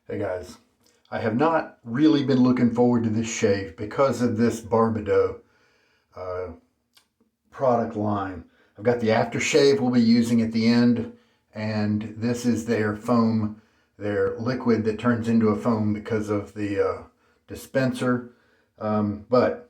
Hey guys, I have not really been looking forward to this shave because of this Barbedeaux uh, product line. I've got the aftershave we'll be using at the end, and this is their foam, their liquid that turns into a foam because of the dispenser. Well,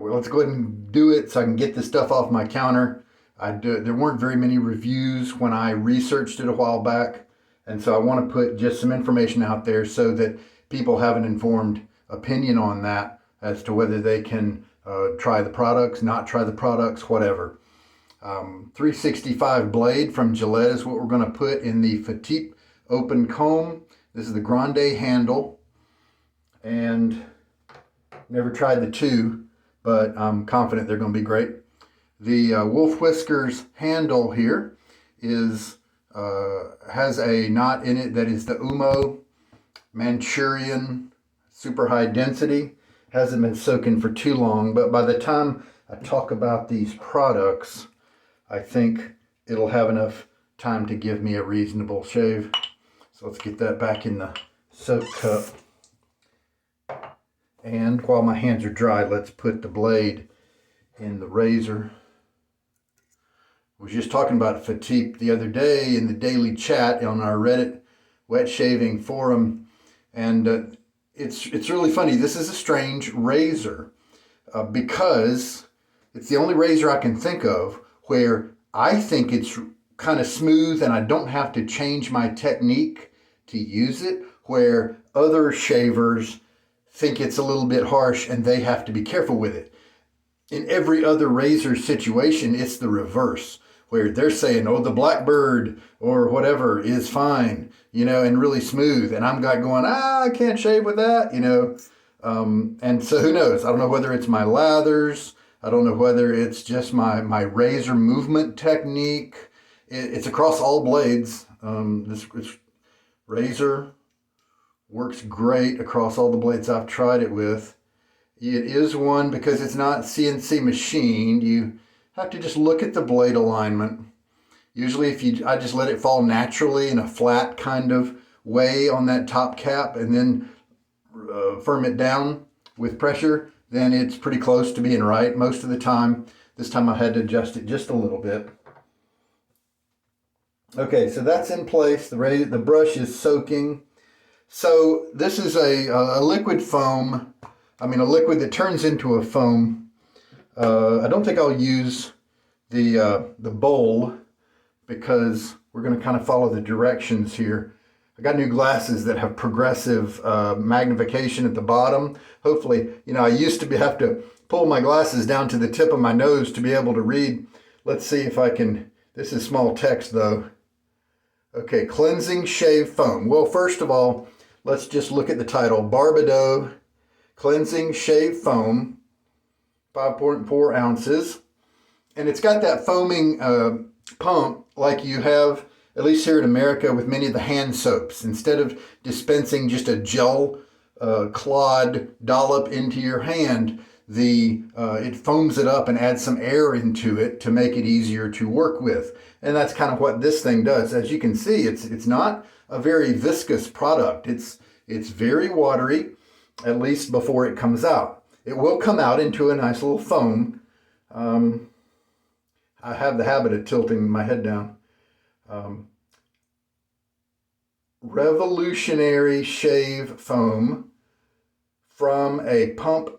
let's go ahead and do it so I can get this stuff off my counter. There weren't very many reviews when I researched it a while back. And so I want to put just some information out there so that people have an informed opinion on that as to whether they can try the products, not try the products, whatever. 365 blade from Gillette is what we're going to put in the Fatip open comb. This is the Grande handle, and never tried the two, but I'm confident they're going to be great. The Wolf Whiskers handle here has a knot in it that is the Umo Manchurian super high density. Hasn't been soaking for too long, but by the time I talk about these products, I think it'll have enough time to give me a reasonable shave. So let's get that back in the soak cup. And while my hands are dry, let's put the blade in the razor. I was just talking about Fatip the other day in the daily chat on our Reddit wet shaving forum, and it's really funny. This is a strange razor because it's the only razor I can think of where I think it's kind of smooth and I don't have to change my technique to use it, where other shavers think it's a little bit harsh and they have to be careful with it. In every other razor situation, it's the reverse, where they're saying, oh, the Blackbird or whatever is fine, and really smooth. And I'm going, I can't shave with that, And so who knows? I don't know whether it's my lathers. I don't know whether it's just my razor movement technique. It's across all blades. This razor works great across all the blades I've tried it with. It is one, because it's not CNC machined, you have to just look at the blade alignment. Usually I just let it fall naturally in a flat kind of way on that top cap and then firm it down with pressure, then it's pretty close to being right most of the time. This time I had to adjust it just a little bit. Okay, so that's in place. The brush is soaking. So this is a liquid foam. A liquid that turns into a foam. I don't think I'll use the bowl because we're going to kind of follow the directions here. I got new glasses that have progressive magnification at the bottom. Hopefully, I used to have to pull my glasses down to the tip of my nose to be able to read. Let's see if I can. This is small text though. Okay, cleansing shave foam. Well, first of all, let's just look at the title. Barbedeaux cleansing shave foam. 5.4 ounces, and it's got that foaming pump like you have, at least here in America, with many of the hand soaps. Instead of dispensing just a gel clod dollop into your hand, it foams it up and adds some air into it to make it easier to work with. And that's kind of what this thing does. As you can see, it's not a very viscous product. It's very watery, at least before it comes out. It will come out into a nice little foam. I have the habit of tilting my head down. Revolutionary shave foam from a pump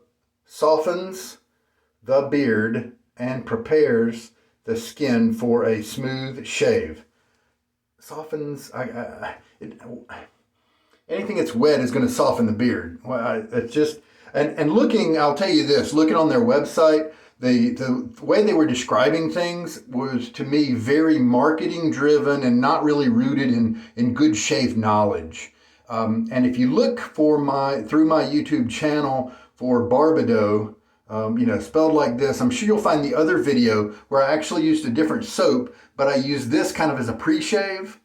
softens the beard and prepares the skin for a smooth shave. Softens, anything that's wet is going to soften the beard. It's just... And looking, I'll tell you this, looking on their website, the way they were describing things was, to me, very marketing driven and not really rooted in good shave knowledge. And if you look through my YouTube channel for Barbedeaux, spelled like this, I'm sure you'll find the other video where I actually used a different soap, but I used this kind of as a pre-shave,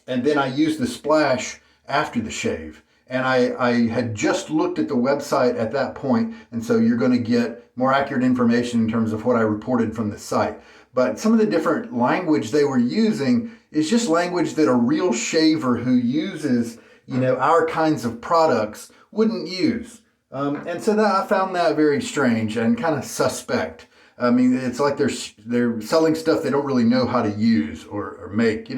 and then I used the splash after the shave. And I had just looked at the website at that point, and so you're going to get more accurate information in terms of what I reported from the site. But some of the different language they were using is just language that a real shaver who uses our kinds of products wouldn't use. And so I found that very strange and kind of suspect. I mean, it's like they're selling stuff they don't really know how to use or make,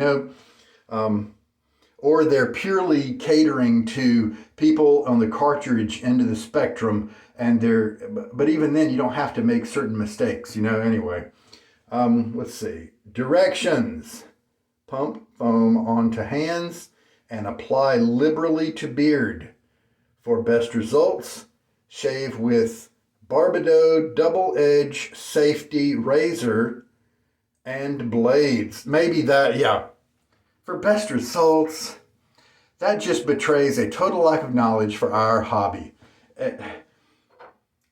or they're purely catering to people on the cartridge end of the spectrum, but even then you don't have to make certain mistakes, anyway. Let's see. Directions. Pump foam onto hands and apply liberally to beard. For best results, shave with Barbedeaux double edge safety razor and blades. Maybe that, yeah. For best results, that just betrays a total lack of knowledge for our hobby.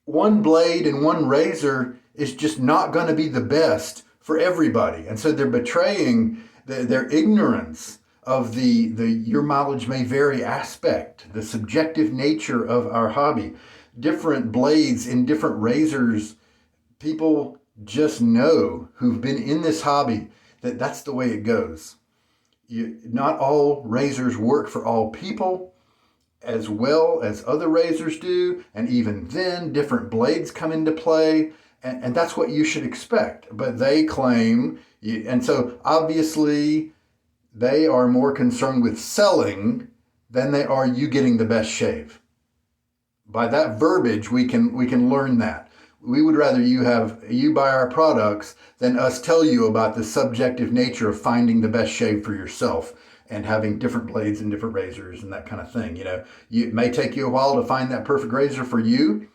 One blade and one razor is just not going to be the best for everybody. And so they're betraying their ignorance of the your mileage may vary aspect, the subjective nature of our hobby. Different blades in different razors, people just know who've been in this hobby that that's the way it goes. Not all razors work for all people as well as other razors do, and even then different blades come into play, and that's what you should expect. But they claim, and so obviously they are more concerned with selling than they are you getting the best shave. By that verbiage, we can learn that. We would rather you buy our products than us tell you about the subjective nature of finding the best shave for yourself and having different blades and different razors and that kind of thing. It may take you a while to find that perfect razor for you,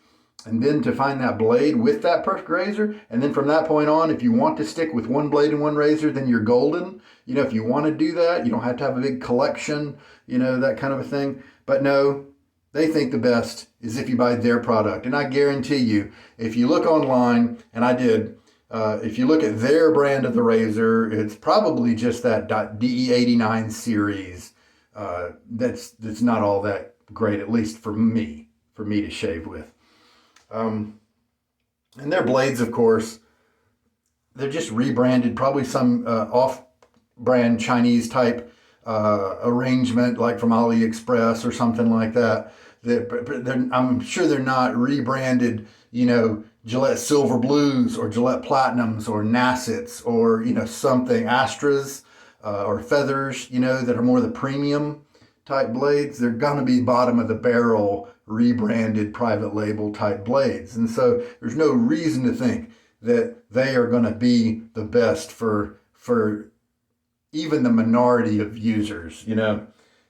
and then to find that blade with that perfect razor. And then from that point on, if you want to stick with one blade and one razor, then you're golden. If you want to do that, you don't have to have a big collection, that kind of a thing. But no, they think the best is if you buy their product. And I guarantee you, if you look online, and I did, if you look at their brand of the razor, it's probably just that DE89 series. That's not all that great, at least for me to shave with. And their blades, of course, they're just rebranded, probably some off-brand Chinese type arrangement, like from AliExpress or something like that. I'm sure they're not rebranded, Gillette Silver Blues or Gillette Platinums or Nassets or, something, Astras or Feathers, that are more the premium type blades. They're going to be bottom of the barrel, rebranded private label type blades. And so there's no reason to think that they are going to be the best for even the minority of users,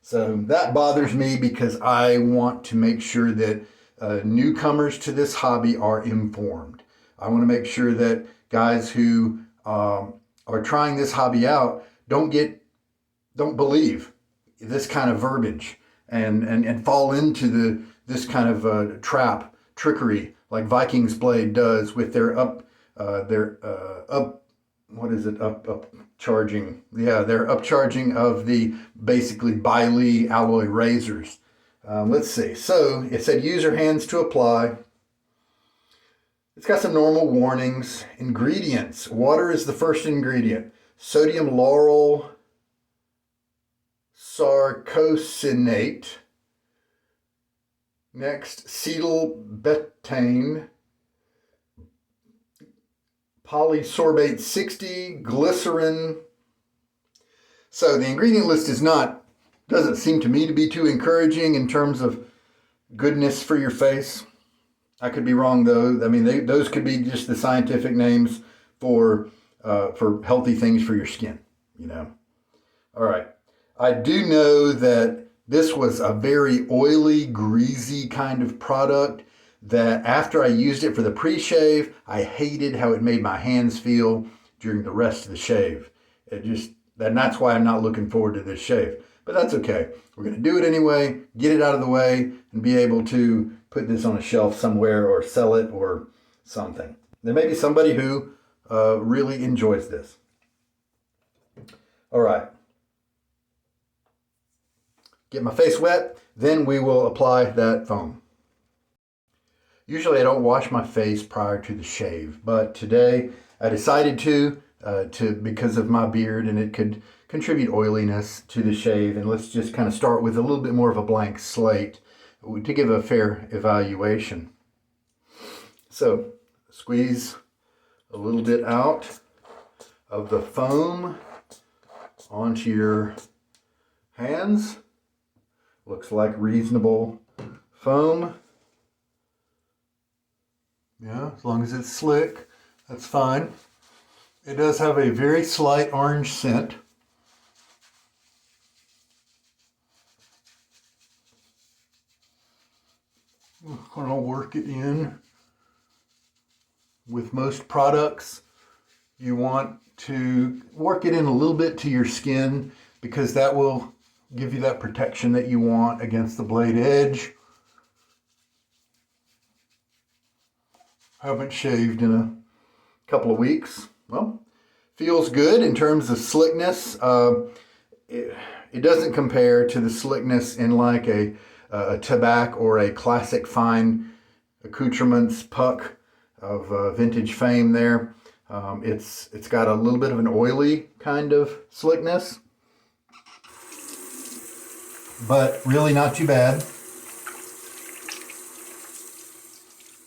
So that bothers me because I want to make sure that newcomers to this hobby are informed. I want to make sure that guys who are trying this hobby out don't believe this kind of verbiage and fall into this kind of trickery like Vikings Blade does with their upcharging. Yeah, they're upcharging of the basically Biley alloy razors. Let's see. So it said use your hands to apply. It's got some normal warnings. Ingredients. Water is the first ingredient. Sodium lauryl sarcosinate. Next, cetyl betaine, polysorbate 60, glycerin. So the ingredient list doesn't seem to me to be too encouraging in terms of goodness for your face. I could be wrong though. I mean, those could be just the scientific names for healthy things for your skin, All right. I do know that this was a very oily, greasy kind of product that after I used it for the pre-shave, I hated how it made my hands feel during the rest of the shave. And that's why I'm not looking forward to this shave. But that's okay. We're going to do it anyway, get it out of the way, and be able to put this on a shelf somewhere or sell it or something. There may be somebody who really enjoys this. All right. Get my face wet, then we will apply that foam. Usually I don't wash my face prior to the shave, but today I decided to because of my beard, and it could contribute oiliness to the shave. And let's just kind of start with a little bit more of a blank slate to give a fair evaluation. So squeeze a little bit out of the foam onto your hands. Looks like reasonable foam. Yeah, as long as it's slick, that's fine. It does have a very slight orange scent. I'm gonna work it in. With most products, you want to work it in a little bit to your skin because that will give you that protection that you want against the blade edge. Haven't shaved in a couple of weeks. Well, feels good in terms of slickness. It doesn't compare to the slickness in like a tobacco or a classic fine accoutrements puck of vintage fame there. It's got a little bit of an oily kind of slickness, but really not too bad.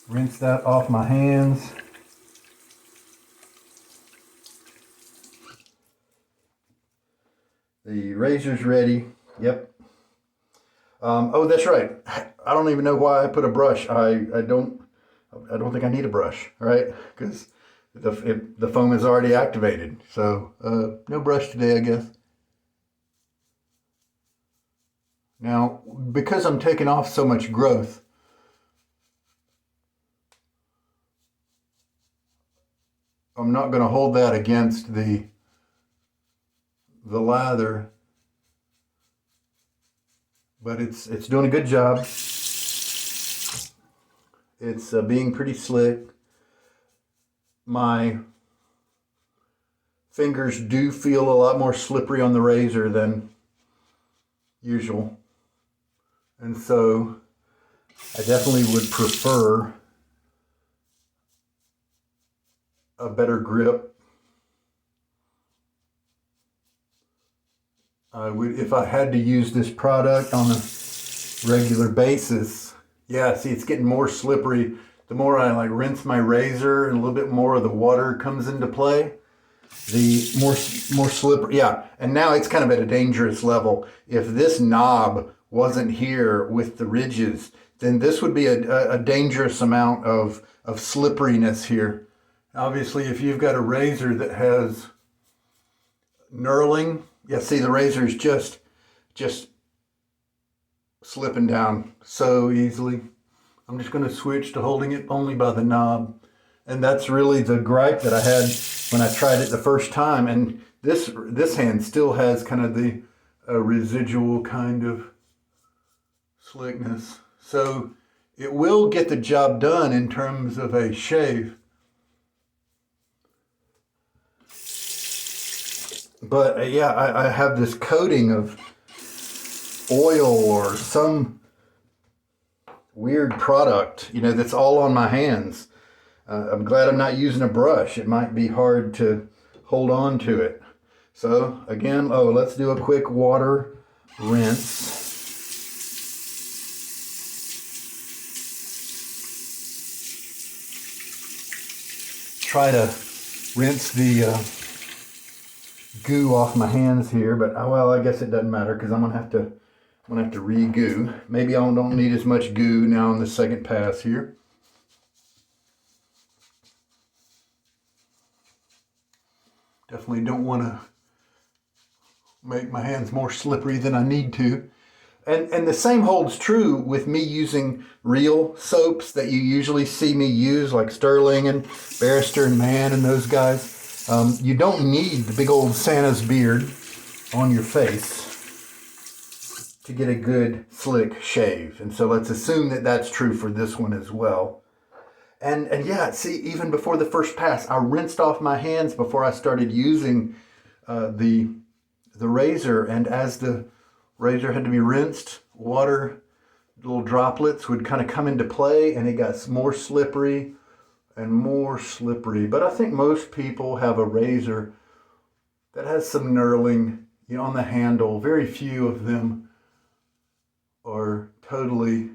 Rinse that off my hands. The razor's ready. Yep. Oh, that's right. I don't even know why I put a brush. I don't think I need a brush, right? Because the foam is already activated. So no brush today, I guess. Now, because I'm taking off so much growth, I'm not going to hold that against the lather, but it's doing a good job. It's being pretty slick. My fingers do feel a lot more slippery on the razor than usual, and so I definitely would prefer a better grip. I would, if I had to use this product on a regular basis. Yeah, see, it's getting more slippery. The more I like rinse my razor and a little bit more of the water comes into play, the more slippery. Yeah, and now it's kind of at a dangerous level. If this knob wasn't here with the ridges, then this would be a dangerous amount of slipperiness here. Obviously, if you've got a razor that has knurling, yeah, see, the razor is just slipping down so easily. I'm just going to switch to holding it only by the knob. And that's really the gripe that I had when I tried it the first time. And this hand still has kind of the residual kind of slickness. So it will get the job done in terms of a shave. But yeah, I have this coating of oil or some weird product, you know, that's all on my hands. I'm glad I'm not using a brush. It might be hard to hold on to it. So again, let's do a quick water rinse. Try to rinse the goo off my hands here, but well, I guess it doesn't matter because I'm gonna have to re-goo. Maybe I don't need as much goo now on the second pass here. Definitely don't want to make my hands more slippery than I need to. And the same holds true with me using real soaps that you usually see me use, like Sterling and Barrister and Mann and those guys. You don't need the big old Santa's beard on your face to get a good slick shave. And so let's assume that that's true for this one as well. And yeah, see, even before the first pass, I rinsed off my hands before I started using the razor. And as the razor had to be rinsed, water, little droplets would kind of come into play, and it got more slippery. and more slippery. But I think most people have a razor that has some knurling, on the handle. Very few of them are totally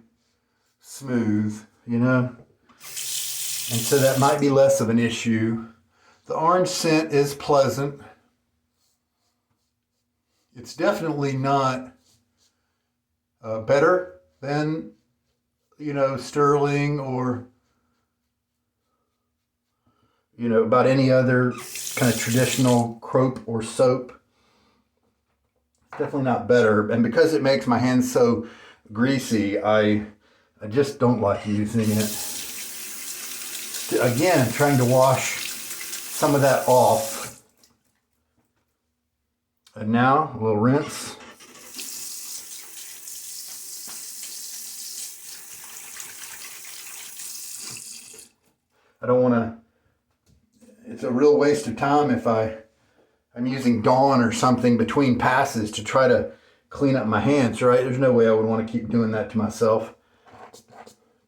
smooth, And so that might be less of an issue. The orange scent is pleasant. It's definitely not better than, Sterling or, about any other kind of traditional croap or soap. Definitely not better. And because it makes my hands so greasy, I just don't like using it. Again, trying to wash some of that off. And now, a little rinse. I don't want to, it's a real waste of time if I'm using Dawn or something between passes to try to clean up my hands, right? There's no way I would want to keep doing that to myself.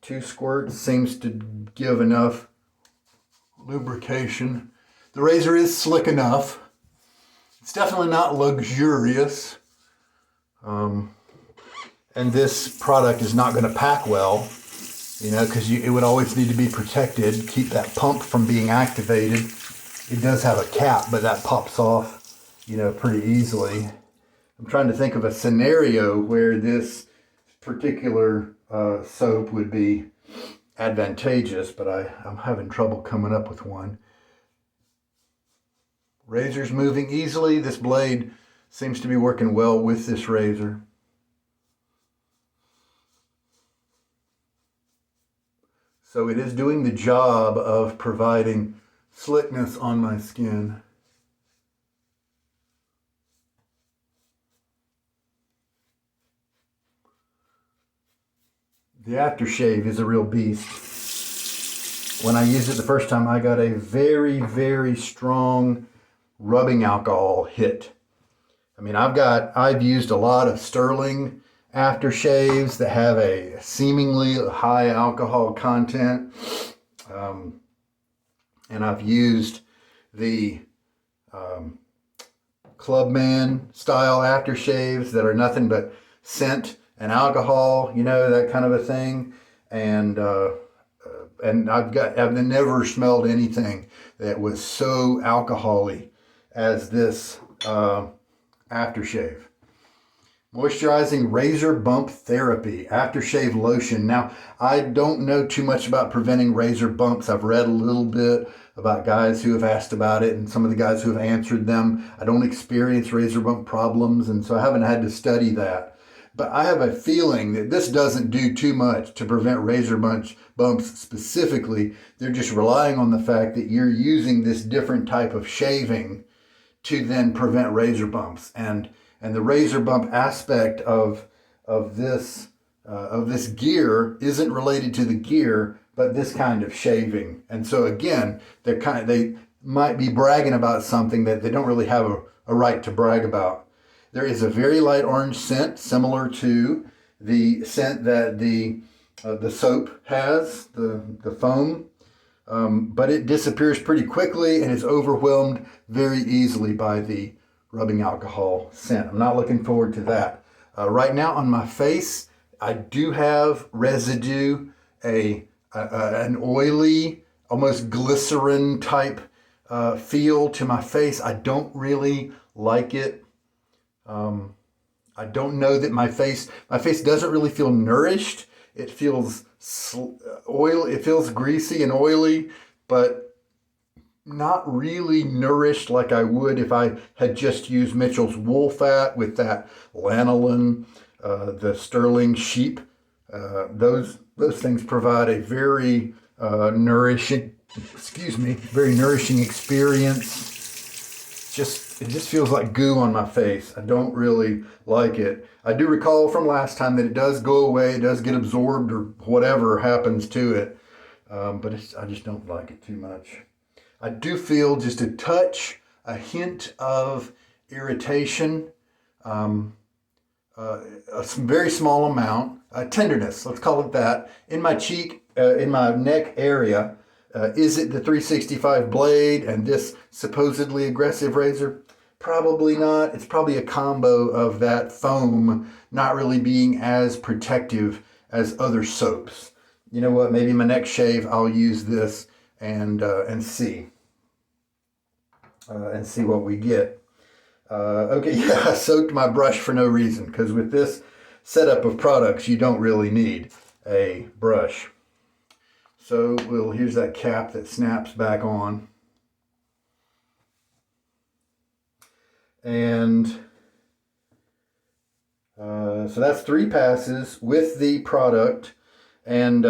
2 squirts seems to give enough lubrication. The razor is slick enough. It's definitely not luxurious. And this product is not going to pack well, because it would always need to be protected, keep that pump from being activated. It does have a cap, but that pops off, pretty easily. I'm trying to think of a scenario where this particular soap would be advantageous, but I'm having trouble coming up with one. Razor's moving easily. This blade seems to be working well with this razor. So it is doing the job of providing slickness on my skin. The aftershave is a real beast. When I used it the first time, I got a very, very strong rubbing alcohol hit. I mean, I've used a lot of Sterling aftershaves that have a seemingly high alcohol content. And I've used the Clubman style aftershaves that are nothing but scent and alcohol, that kind of a thing. And I've never smelled anything that was so alcohol-y as this aftershave. Moisturizing razor bump therapy, aftershave lotion. Now, I don't know too much about preventing razor bumps. I've read a little bit about guys who have asked about it and some of the guys who have answered them. I don't experience razor bump problems, and so I haven't had to study that. But I have a feeling that this doesn't do too much to prevent razor bumps specifically. They're just relying on the fact that you're using this different type of shaving to then prevent razor bumps. And the razor bump aspect of this gear isn't related to the gear, but this kind of shaving. And so again, they might be bragging about something that they don't really have a right to brag about. There is a very light orange scent, similar to the scent that the soap has, the foam, but it disappears pretty quickly and is overwhelmed very easily by the rubbing alcohol scent. I'm not looking forward to that. Right now on my face, I do have residue, an oily, almost glycerin type feel to my face. I don't really like it. I don't know that my face doesn't really feel nourished. It feels oil. It feels greasy and oily, but not really nourished like I would if I had just used Mitchell's wool fat with that lanolin, the Sterling sheep. Those things provide a very nourishing experience. It just feels like goo on my face. I don't really like it. I do recall from last time that it does go away, it does get absorbed or whatever happens to it, but I just don't like it too much. I do feel just a hint of irritation, a very small amount, tenderness, let's call it that, in my cheek, in my neck area. Is it the 365 blade and this supposedly aggressive razor? Probably not. It's probably a combo of that foam not really being as protective as other soaps. You know what? Maybe my next shave I'll use this and see what we get. Okay, yeah, I soaked my brush for no reason because with this setup of products, you don't really need a brush. So here's that cap that snaps back on. And so that's 3 passes with the product and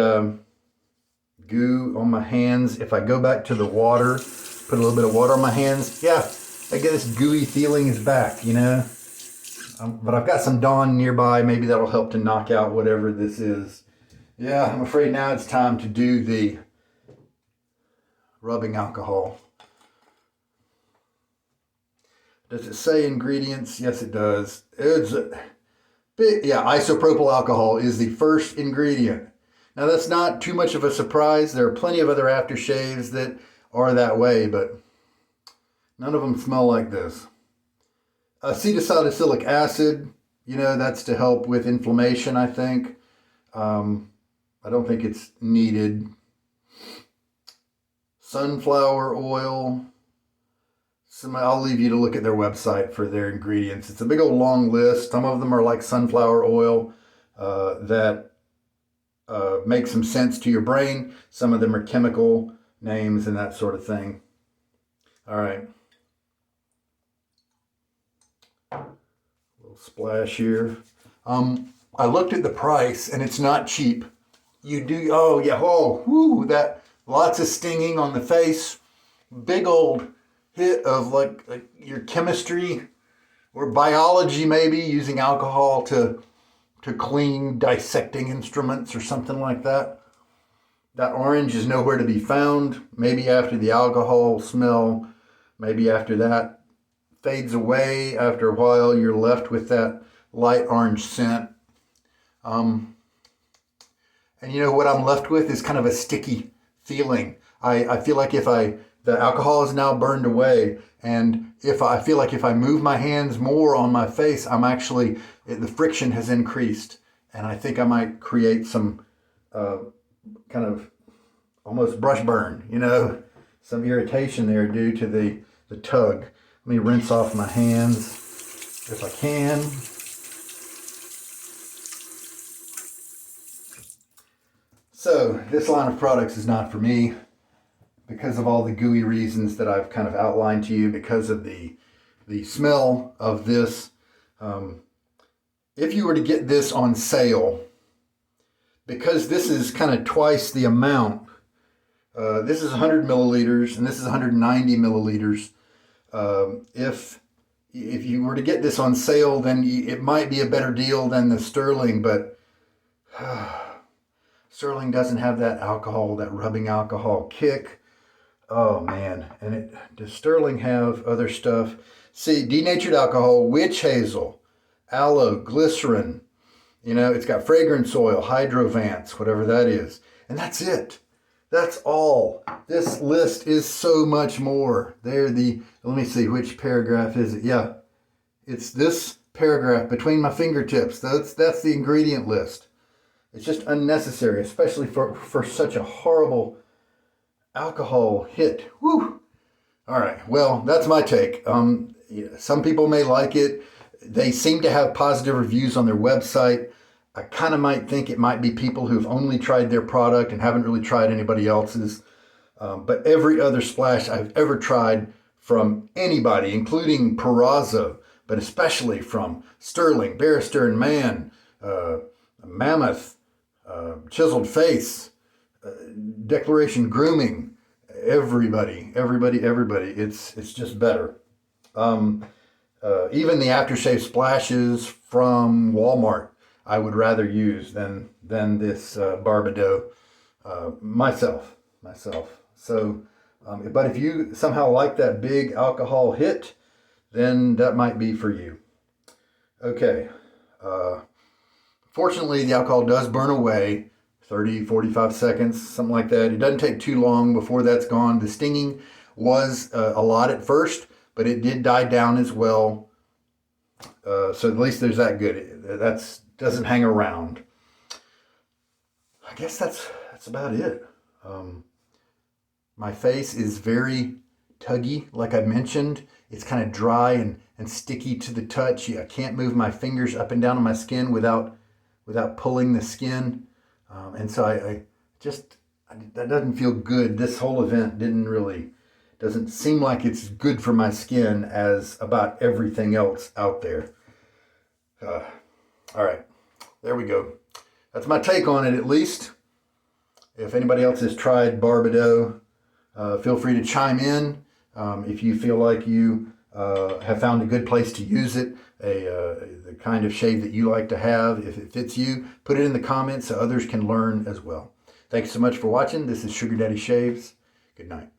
goo on my hands. If I go back to the water, put a little bit of water on my hands, yeah, I get this gooey feeling is back, you know. But I've got some Dawn nearby. Maybe that'll help to knock out whatever this is. Yeah, I'm afraid now it's time to do the rubbing alcohol. Does it say ingredients? Yes, it does. It's isopropyl alcohol is the first ingredient. Now, that's not too much of a surprise. There are plenty of other aftershaves that are that way, but none of them smell like this. Acetylsalicylic acid, you know, that's to help with inflammation, I think. I don't think it's needed. Sunflower oil. I'll leave you to look at their website for their ingredients. It's a big old long list. Some of them are like sunflower oil that make some sense to your brain. Some of them are chemical names and that sort of thing. All right. A little splash here. I looked at the price and it's not cheap. That lots of stinging on the face. Big old hit of like your chemistry or biology, maybe using alcohol to clean dissecting instruments or something like that. That orange is nowhere to be found. Maybe after the alcohol smell, maybe after that fades away, after a while you're left with that light orange scent. And you know what I'm left with is kind of a sticky feeling. I feel like the alcohol is now burned away, and I feel like if I move my hands more on my face, the friction has increased, and I think I might create some kind of almost brush burn, you know, some irritation there due to the tug. Let me rinse off my hands if I can. So this line of products is not for me because of all the gooey reasons that I've kind of outlined to you, because of the smell of this. If you were to get this on sale, because this is kind of twice the amount, this is 100 milliliters and this is 190 milliliters. If you were to get this on sale, then it might be a better deal than the Sterling, but Sterling doesn't have that alcohol, that rubbing alcohol kick. Oh man, and does Sterling have other stuff? See, denatured alcohol, witch hazel, aloe, glycerin. You know, it's got fragrance oil, hydrovance, whatever that is. And that's it. That's all. This list is so much more. Let me see, which paragraph is it? Yeah, it's this paragraph between my fingertips. That's the ingredient list. It's just unnecessary, especially for such a horrible alcohol hit. Woo! All right, well, that's my take. Some people may like it. They seem to have positive reviews on their website. I kind of might think it might be people who've only tried their product and haven't really tried anybody else's. But every other splash I've ever tried from anybody, including Perazzo, but especially from Sterling, Bear Stearns Man, Mammoth, Chiseled Face, Declaration Grooming, everybody. It's just better. Even the aftershave splashes from Walmart, I would rather use than this Barbedeaux myself. So, but if you somehow like that big alcohol hit, then that might be for you. Okay. Fortunately, the alcohol does burn away, 30, 45 seconds, something like that. It doesn't take too long before that's gone. The stinging was a lot at first, but it did die down as well. So at least there's that good. That doesn't hang around. I guess that's about it. My face is very tuggy, like I mentioned. It's kind of dry and sticky to the touch. I can't move my fingers up and down on my skin without pulling the skin. And so that doesn't feel good. This whole event doesn't seem like it's good for my skin as about everything else out there. All right, there we go. That's my take on it, at least. If anybody else has tried Barbedeaux, feel free to chime in. If you feel like you have found a good place to use it, the kind of shave that you like to have, if it fits you, put it in the comments so others can learn as well. Thanks so much for watching. This is Sugar Daddy Shaves. Good night.